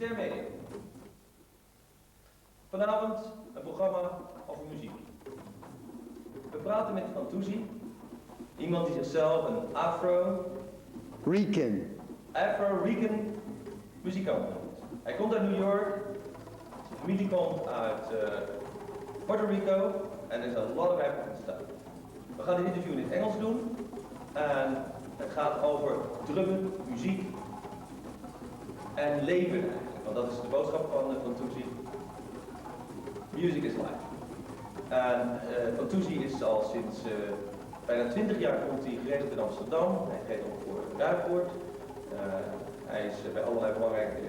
Culturele media. Vanavond een programma over muziek. We praten met fantuzzi, iemand die zichzelf een Afro-Rican muzikant noemt. Hij komt uit New York, zijn familie komt uit Puerto Rico en er is een lot of African stuff. We gaan dit interview in het Engels doen en het gaat over drummen, muziek en leven eigenlijk, want dat is de boodschap van fantuzzi. Music is life. En fantuzzi is al sinds bijna 20 jaar komt hij geregeld in Amsterdam. Hij treedt op voor Ruigoord. Hij is bij allerlei belangrijke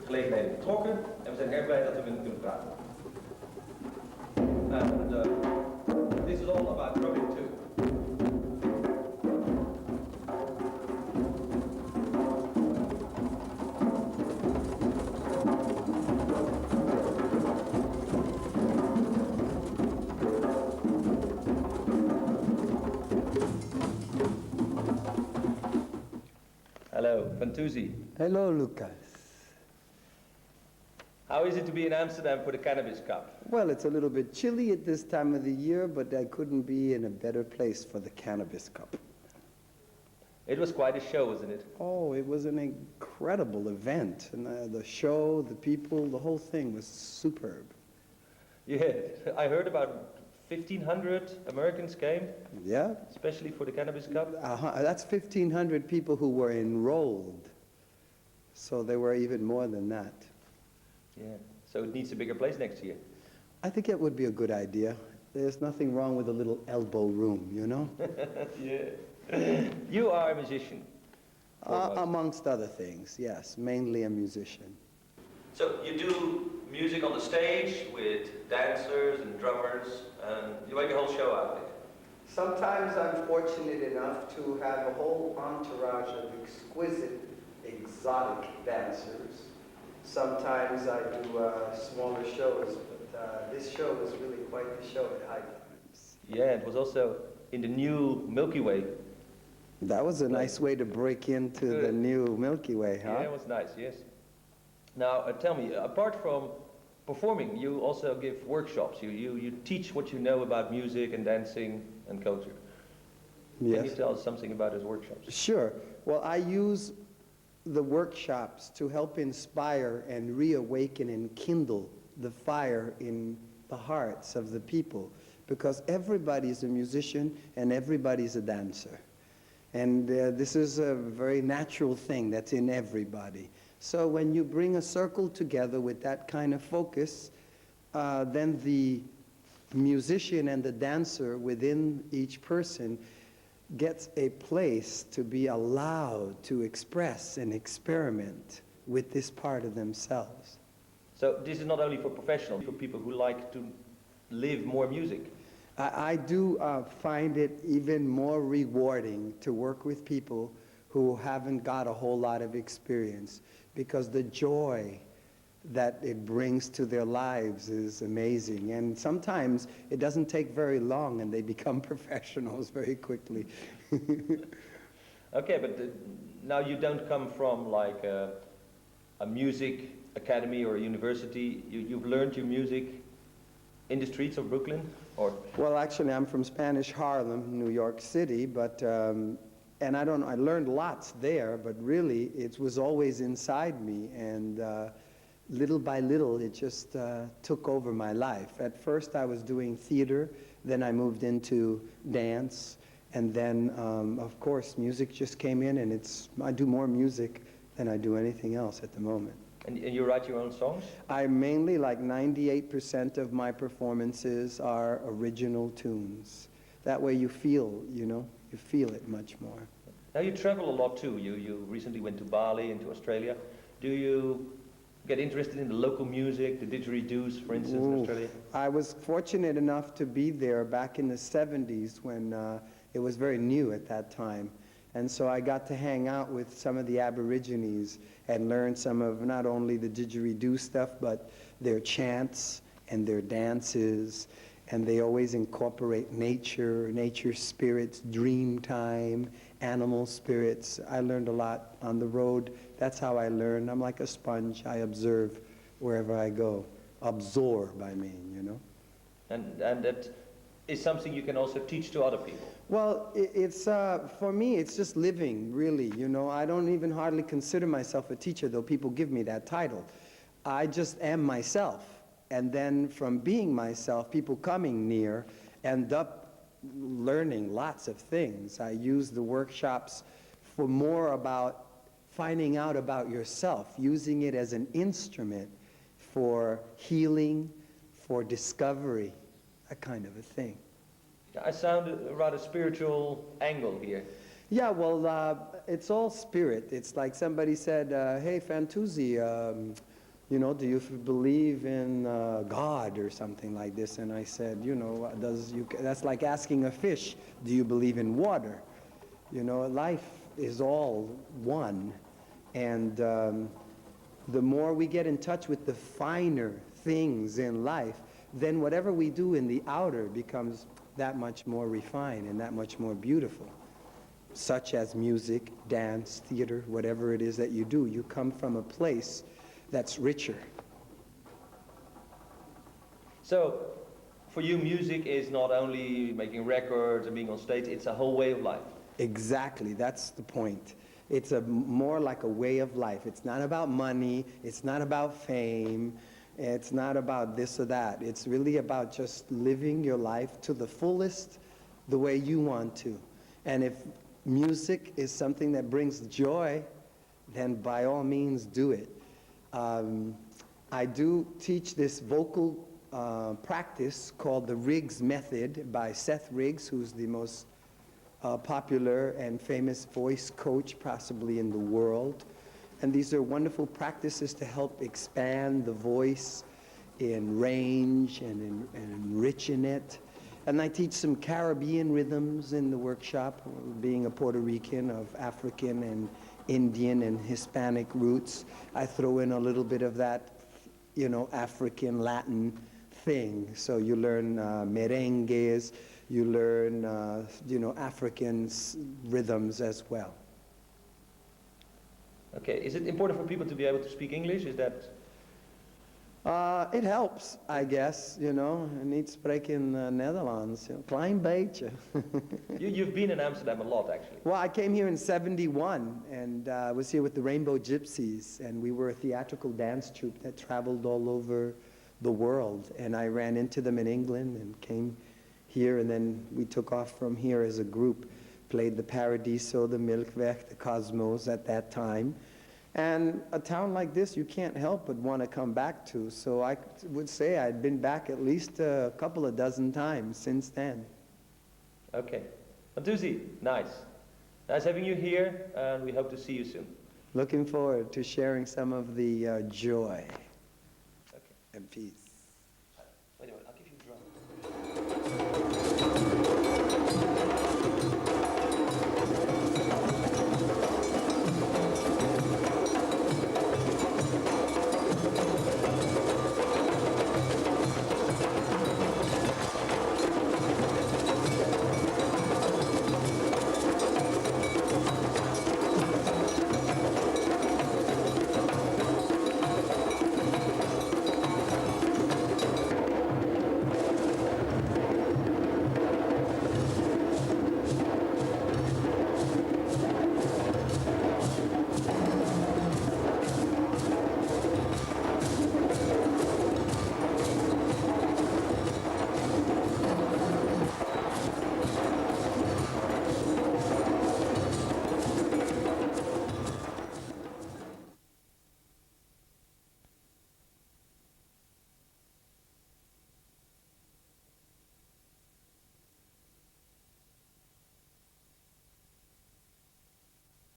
gelegenheden betrokken. En we zijn erg blij dat we met hem kunnen praten. And this is all about drumming too. Hello, fantuzzi. Hello, Lucas. How is it to be in Amsterdam for the Cannabis Cup? Well, it's a little bit chilly at this time of the year, but I couldn't be in a better place for the Cannabis Cup. It was quite a show, wasn't it? Oh, it was an incredible event. And the show, the people, the whole thing was superb. Yeah, I heard about 1,500 Americans came. Yeah? Especially for the Cannabis Cup. That's 1,500 people who were enrolled. So there were even more than that. Yeah, so it needs a bigger place next year. I think it would be a good idea. There's nothing wrong with a little elbow room, you know? Yeah. You are a musician. Amongst other things, yes. Mainly a musician. So you do music on the stage with dancers and drummers, and you make a whole show out of it. Sometimes I'm fortunate enough to have a whole entourage of exquisite, exotic dancers. Sometimes I do smaller shows, but this show was really quite the show at high times. Yeah, it was also in the new Milky Way. That was a nice way to break into the new Milky Way, huh? Yeah, it was nice, yes. Now, tell me, apart from performing, you also give workshops. You teach what you know about music and dancing and culture. Yes. Can you tell us something about those workshops? Sure. Well, I use the workshops to help inspire and reawaken and kindle the fire in the hearts of the people, because everybody's a musician and everybody's a dancer. And this is a very natural thing that's in everybody. So when you bring a circle together with that kind of focus, then the musician and the dancer within each person gets a place to be allowed to express and experiment with this part of themselves. So this is not only for professionals, for people who like to live more music. I do find it even more rewarding to work with people who haven't got a whole lot of experience, because the joy that it brings to their lives is amazing. And sometimes it doesn't take very long and they become professionals very quickly. Okay, but now you don't come from like a music academy or a university. You've learned your music in the streets of Brooklyn? Or? Well, actually, I'm from Spanish Harlem, New York City, but and I learned lots there, but really it was always inside me, and little by little it just took over my life. At first I was doing theater, then I moved into dance, and then of course music just came in, and I do more music than I do anything else at the moment. And you write your own songs? I mainly, like 98% of my performances are original tunes. That way you feel, you know, you feel it much more. Now you travel a lot too. You recently went to Bali and to Australia. Do you get interested in the local music, the didgeridoos, for instance, in Australia? I was fortunate enough to be there back in the 70s when it was very new at that time. And so I got to hang out with some of the Aborigines and learn some of not only the didgeridoo stuff, but their chants and their dances. And they always incorporate nature, nature spirits, dream time, animal spirits. I learned a lot on the road. That's how I learn. I'm like a sponge. I observe wherever I go. Absorb, I mean, you know. And that is something you can also teach to other people. Well, it's for me, it's just living, really. You know, I don't even hardly consider myself a teacher, though people give me that title. I just am myself. And then from being myself, people coming near end up learning lots of things. I use the workshops for more about finding out about yourself, using it as an instrument for healing, for discovery, that kind of a thing. I sound a rather spiritual angle here. Yeah, well, it's all spirit. It's like somebody said, hey, Fantuzzi, you know, do you believe in God or something like this? And I said, you know, that's like asking a fish, do you believe in water? You know, life is all one. And the more we get in touch with the finer things in life, then whatever we do in the outer becomes that much more refined and that much more beautiful, such as music, dance, theater, whatever it is that you do. You come from a place that's richer. So, for you, music is not only making records and being on stage, it's a whole way of life. Exactly, that's the point. It's more like a way of life. It's not about money, it's not about fame, it's not about this or that. It's really about just living your life to the fullest the way you want to. And if music is something that brings joy, then by all means do it. I do teach this vocal practice called the Riggs Method by Seth Riggs, who's the most popular and famous voice coach possibly in the world. And these are wonderful practices to help expand the voice in range and enrichen it. And I teach some Caribbean rhythms in the workshop, being a Puerto Rican of African and Indian and Hispanic roots. I throw in a little bit of that, you know, African, Latin thing. So you learn merengues, you learn, you know, African rhythms as well. Okay, is it important for people to be able to speak English? Is that... It helps, I guess, you know. Niet spreken Nederlands, klein beetje. You've been in Amsterdam a lot, actually. Well, I came here in '71 and was here with the Rainbow Gypsies, and we were a theatrical dance troupe that traveled all over the world. And I ran into them in England and came here, and then we took off from here as a group, played the Paradiso, the Melkweg, the Cosmos at that time. And a town like this, you can't help but want to come back to. So I would say I'd been back at least a couple of dozen times since then. Okay. Fantuzzi, nice. Nice having you here, and we hope to see you soon. Looking forward to sharing some of the joy Okay. and peace.